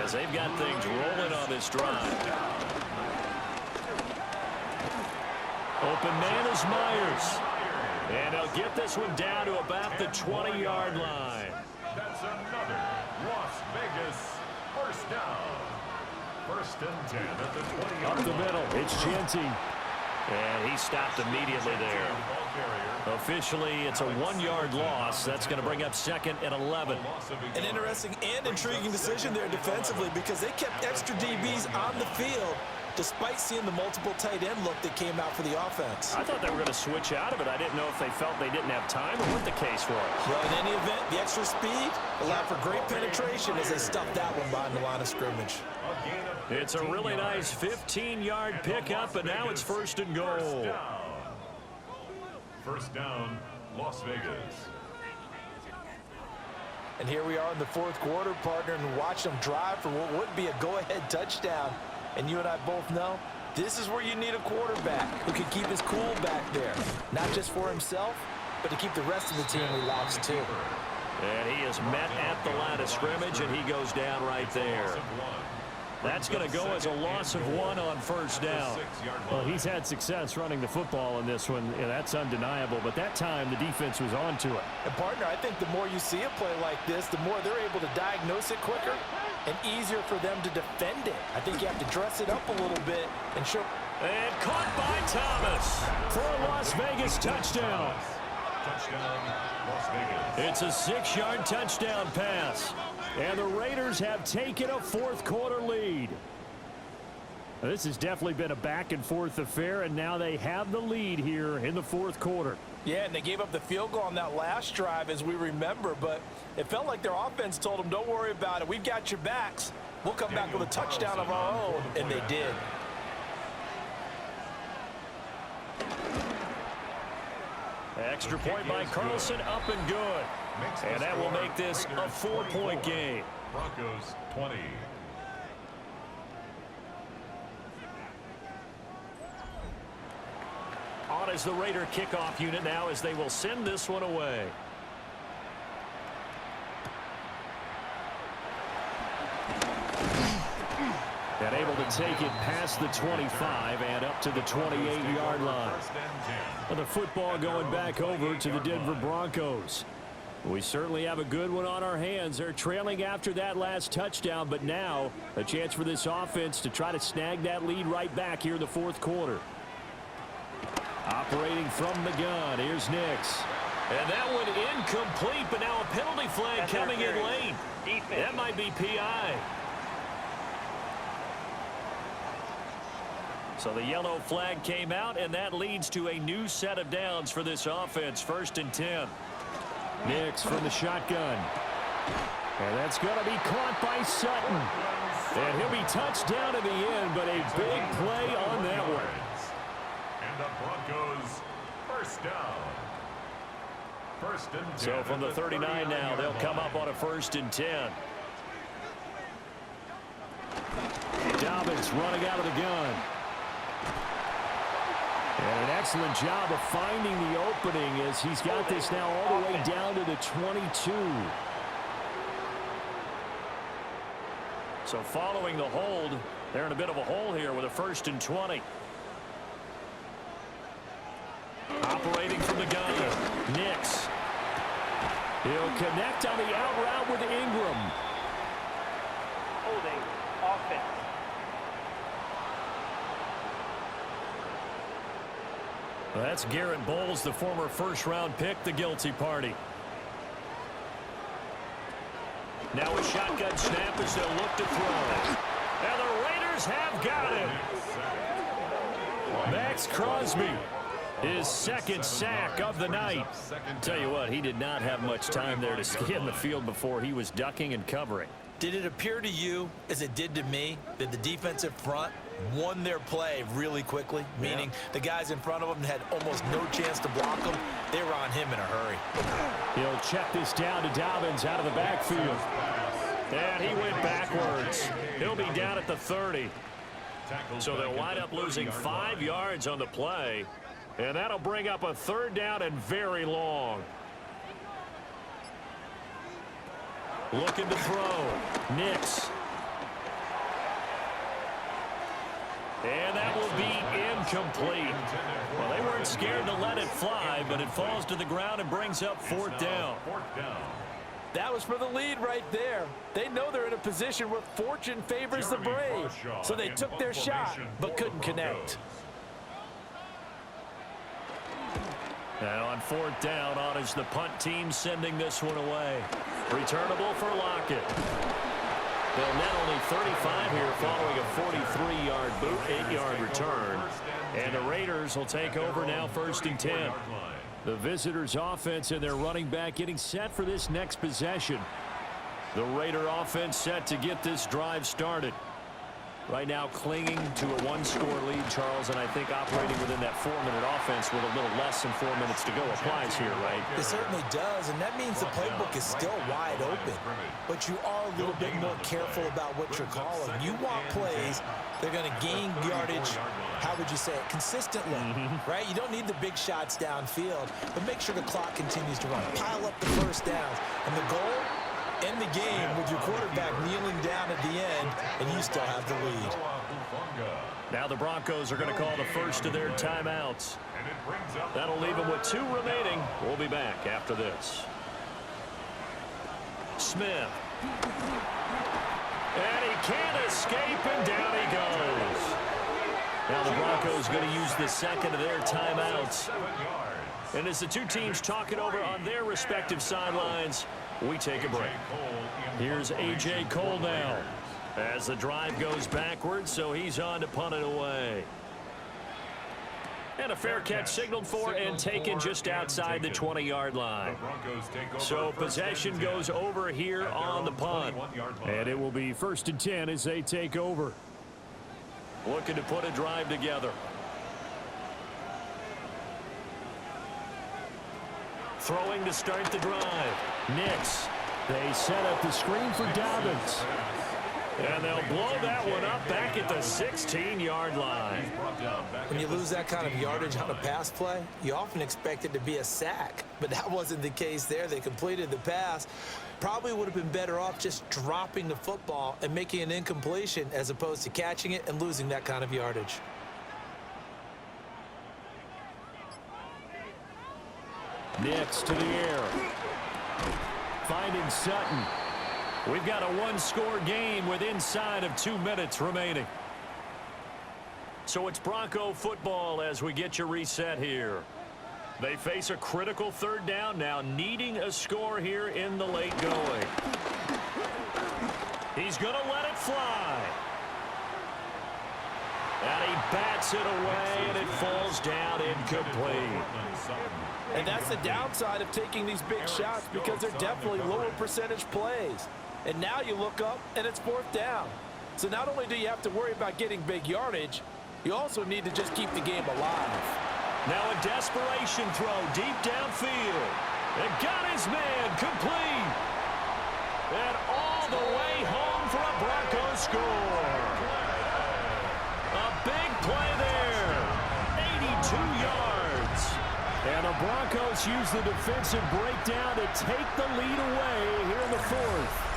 as they've got things rolling on this drive. Open man is Myers. And they'll get this one down to about the 20-yard line. That's another Las Vegas first down. 1st and 10 at the 20-yard line. Up the middle, it's Genty. And he stopped immediately there. Officially, it's a 1-yard loss. That's going to bring up 2nd and 11. An interesting and intriguing decision there defensively because they kept extra DBs on the field despite seeing the multiple tight end look that came out for the offense. I thought they were going to switch out of it. I didn't know if they felt they didn't have time or what the case was. Well, in any event, the extra speed allowed for great penetration as they stuffed that one behind the line of scrimmage. It's a really nice 15-yard pickup, and now it's 1st and goal. First down, Las Vegas. And here we are in the 4th quarter, partner, and watch them drive for what would be a go-ahead touchdown. And you and I both know this is where you need a quarterback who can keep his cool back there, not just for himself, but to keep the rest of the team relaxed too. And he is met at the line of scrimmage, and he goes down right there. That's going to go as a loss of 1 on 1st down. Well, he's had success running the football in this one, and that's undeniable. But that time, the defense was on to it. And, partner, I think the more you see a play like this, the more they're able to diagnose it quicker and easier for them to defend it. I think you have to dress it up a little bit and show. And caught by Thomas for a Las Vegas touchdown. Touchdown, Las Vegas. It's a 6-yard touchdown pass. And the Raiders have taken a fourth-quarter lead. This has definitely been a back-and-forth affair, and now they have the lead here in the fourth quarter. Yeah, and they gave up the field goal on that last drive, as we remember, but it felt like their offense told them, don't worry about it. We've got your backs. We'll come back with a touchdown of our own, and they did. Extra point by Carlson, up and good. And that will make this a 4-point game. Broncos 20. On is the Raider kickoff unit now as they will send this one away. And able to take it past the 25 and up to the 28-yard line. And the football going back over to the Denver Broncos. We certainly have a good one on our hands. They're trailing after that last touchdown, but now a chance for this offense to try to snag that lead right back here in the fourth quarter. Operating from the gun, here's Nix. And that one incomplete, but now a penalty flag coming in late. That might be PI. So the yellow flag came out, and that leads to a new set of downs for this offense. 1st and 10. Nix from the shotgun. And that's going to be caught by Sutton. And he'll be touched down in the end, but a big play on that one. And the Broncos first down. 1st and 10. So from the 39 now, they'll come up on a 1st and 10. Dobbins running out of the gun. And an excellent job of finding the opening as he's got this now all the way down to the 22. So following the hold, they're in a bit of a hole here with a 1st and 20. Operating from the gun, Nix. He'll connect on the out route with Ingram. Holding offense. That's Garrett Bowles, the former first-round pick, the guilty party. Now a shotgun snap as they'll look to throw. And the Raiders have got him. Max Crosby, his 2nd sack of the night. Tell you what, he did not have much time there to scan the field before he was ducking and covering. Did it appear to you, as it did to me, that the defensive front won their play really quickly? Meaning the guys in front of them had almost no chance to block them. They were on him in a hurry. He'll check this down to Dobbins out of the backfield. And he went backwards. He'll be down at the 30. So they'll wind up losing 5 yards on the play. And that'll bring up a 3rd down and very long. Looking to throw. Nix. And that will be incomplete. Well, they weren't scared to let it fly, but it falls to the ground and brings up 4th down. That was for the lead right there. They know they're in a position where fortune favors the brave. So they took their shot, but couldn't connect. Now on 4th down, on is the punt team sending this one away. Returnable for Lockett. They'll net only 35 here following a 43-yard boot, 8-yard return. And the Raiders will take over now 1st and 10. The visitors' offense and their running back getting set for this next possession. The Raider offense set to get this drive started. Right now clinging to a 1-score lead, Charles, and I think operating within that 4-minute offense with a little less than 4 minutes to go applies here, right? It certainly does, and that means the playbook is still wide open. But you are a little bit more careful about what you're calling. You want plays that are going to gain yardage, how would you say it, consistently, right? You don't need the big shots downfield, but make sure the clock continues to run. Pile up the first downs, and the goal, end the game with your quarterback kneeling down at the end, and you still have the lead. Now the Broncos are going to call the first of their timeouts. That'll leave them with 2 remaining. We'll be back after this. Smith. And he can't escape, and down he goes. Now the Broncos going to use the 2nd of their timeouts. And as the 2 teams talk it over on their respective sidelines, We take a break. Here's A.J. Cole now as the drive goes backwards, so he's on to punt it away. And a fair catch signaled for and taken just outside the 20-yard line. So possession goes over here on the punt. And it will be 1st and 10 as they take over. Looking to put a drive together. Throwing to start the drive. Nix. They set up the screen for Dobbins. And they'll blow that one up back at the 16-yard line. When you lose that kind of yardage on a pass play, you often expect it to be a sack. But that wasn't the case there. They completed the pass. Probably would have been better off just dropping the football and making an incompletion as opposed to catching it and losing that kind of yardage. Nix to the air. Finding Sutton. We've got a one-score game with inside of 2 minutes remaining. So it's Bronco football as we get you reset here. They face a critical 3rd down now, needing a score here in the late going. He's going to let it fly. And he bats it away, and it falls down incomplete. And that's the downside of taking these big shots because they're definitely lower percentage plays. And now you look up, and it's 4th down. So not only do you have to worry about getting big yardage, you also need to just keep the game alive. Now a desperation throw deep downfield. And got his man complete. And all the way home for a Broncos score. A big play there. 82 yards. And the Broncos use the defensive breakdown to take the lead away here in the 4th.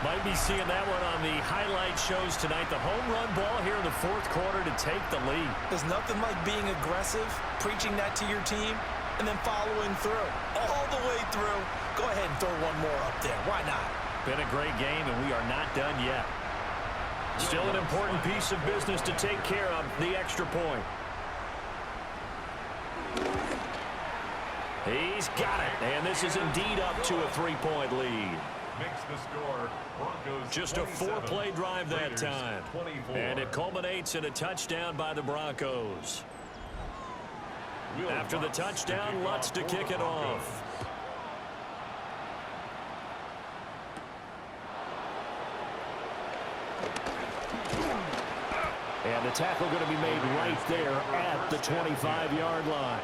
Might be seeing that one on the highlight shows tonight. The home run ball here in the 4th quarter to take the lead. There's nothing like being aggressive, preaching that to your team, and then following through. All the way through. Go ahead and throw one more up there. Why not? Been a great game, and we are not done yet. Still an important piece of business to take care of, the extra point. He's got it, and this is indeed up to a 3-point lead. Makes the score. Broncos just a 4-play drive that time. 24. And it culminates in a touchdown by the Broncos. After the touchdown, Lutz to kick it off. And the tackle going to be made right there at the 25-yard line.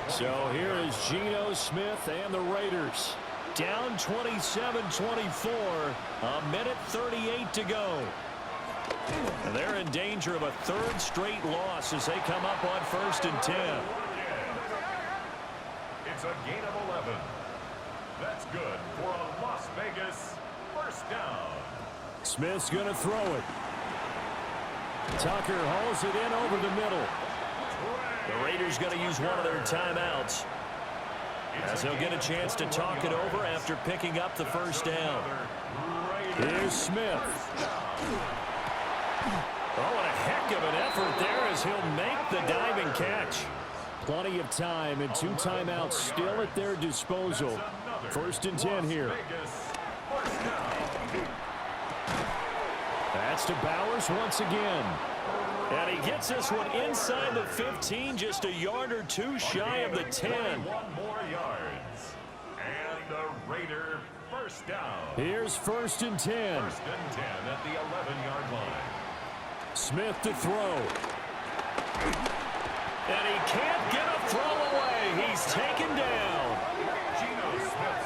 So here is Geno Smith and the Raiders. Down 27-24, a minute 38 to go. And they're in danger of a 3rd straight loss as they come up on 1st and 10. It's a gain of 11. That's good for a Las Vegas 1st down. Smith's going to throw it. Tucker hauls it in over the middle. The Raiders going to use one of their timeouts, as they'll get a chance to talk it over after picking up the 1st down. Here's Smith. Oh, what a heck of an effort there as he'll make the diving catch. Plenty of time and 2 timeouts still at their disposal. 1st and 10 here. That's to Bowers once again. And he gets this one inside the 15, just a yard or 2 shy of the 10. 1 more yards. And the Raider 1st down. Here's 1st and 10. 1st and 10 at the 11-yard line. Smith to throw. And he can't get a throw away. He's taken down.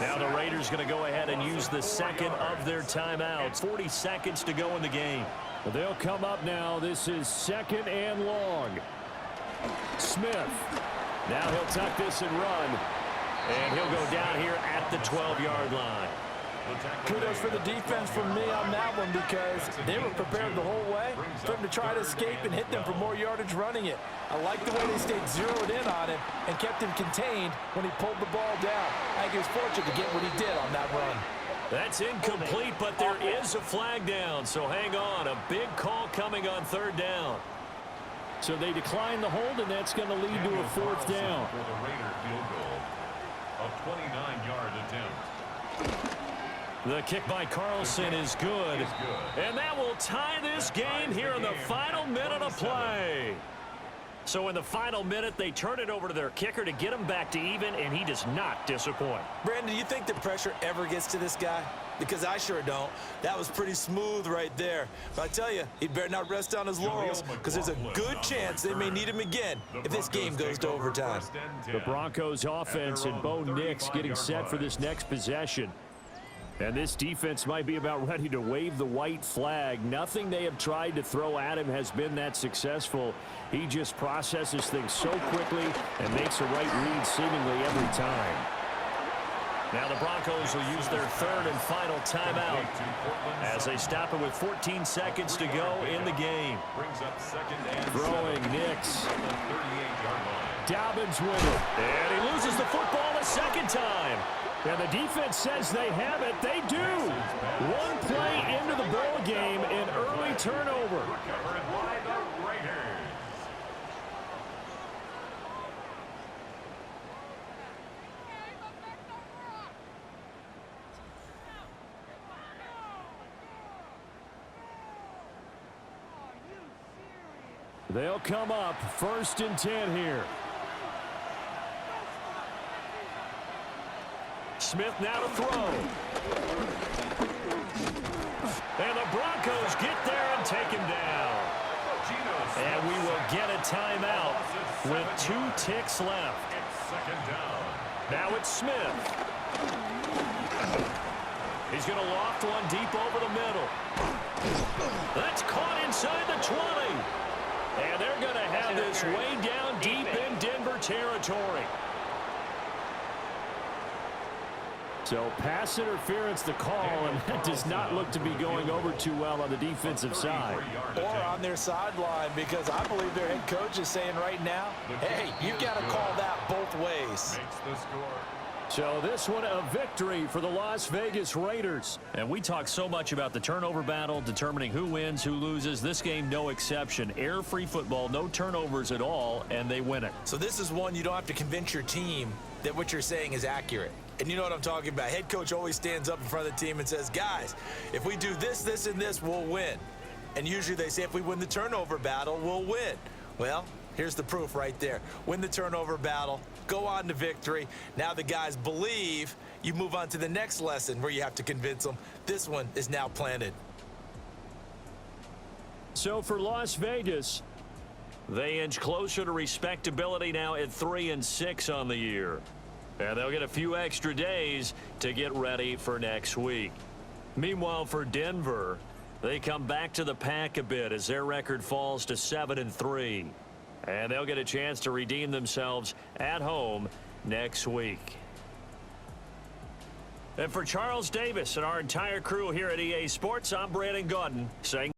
Now the Raiders going to go ahead and use the 2nd of their timeouts. 40 seconds to go in the game. They'll come up now. This is 2nd and long. Smith. Now he'll tuck this and run. And he'll go down here at the 12-yard line. Kudos for the defense from me on that one because they were prepared the whole way for him to try to escape and hit them for more yardage running it. I like the way they stayed zeroed in on him and kept him contained when he pulled the ball down. I think he was fortunate to get what he did on that run. That's incomplete, but there is a flag down, so hang on. A big call coming on 3rd down. So they decline the hold, and that's going to lead to a 4th down. For the Raider field goal. A A 29-yard attempt. The kick by Carlson is good. And that will tie this game here in the final minute of play. So in the final minute, they turn it over to their kicker to get him back to even, and he does not disappoint. Brandon, do you think the pressure ever gets to this guy? Because I sure don't. That was pretty smooth right there. But I tell you, he better not rest on his laurels, because there's a good chance they may need him again if this game goes to overtime. The Broncos offense and Bo Nix getting set for this next possession. And this defense might be about ready to wave the white flag. Nothing they have tried to throw at him has been that successful. He just processes things so quickly and makes a right read seemingly every time. Now the Broncos will use their third and final timeout as they stop it with 14 seconds to go in the game. Throwing Nix. Dobbins with it. And he loses the football a second time. And the defense says they have it. They do. One play into the ball game, an early turnover. They'll come up 1st and 10 here. Smith now to throw. And the Broncos get there and take him down. And we will get a timeout with 2 ticks left. Now it's Smith. He's going to loft one deep over the middle. That's caught inside the 20. And they're going to have this way down deep in Denver territory. So pass interference the call, and that does not look to be going over too well on the defensive side. Or on their sideline, because I believe their head coach is saying right now, hey, you've got to call that both ways. So this one a victory for the Las Vegas Raiders. And we talk so much about the turnover battle, determining who wins, who loses. This game, no exception. Error-free football, no turnovers at all, and they win it. So this is one you don't have to convince your team that what you're saying is accurate. And you know what I'm talking about. Head coach always stands up in front of the team and says, guys, if we do this, this, and this, we'll win. And usually they say if we win the turnover battle, we'll win. Well, here's the proof right there. Win the turnover battle, go on to victory. Now the guys believe. You move on to the next lesson where you have to convince them. This one is now planted. So for Las Vegas, they inch closer to respectability now at 3-6 on the year. And they'll get a few extra days to get ready for next week. Meanwhile, for Denver, they come back to the pack a bit as their record falls to 7-3. And they'll get a chance to redeem themselves at home next week. And for Charles Davis and our entire crew here at EA Sports, I'm Brandon Gaudin saying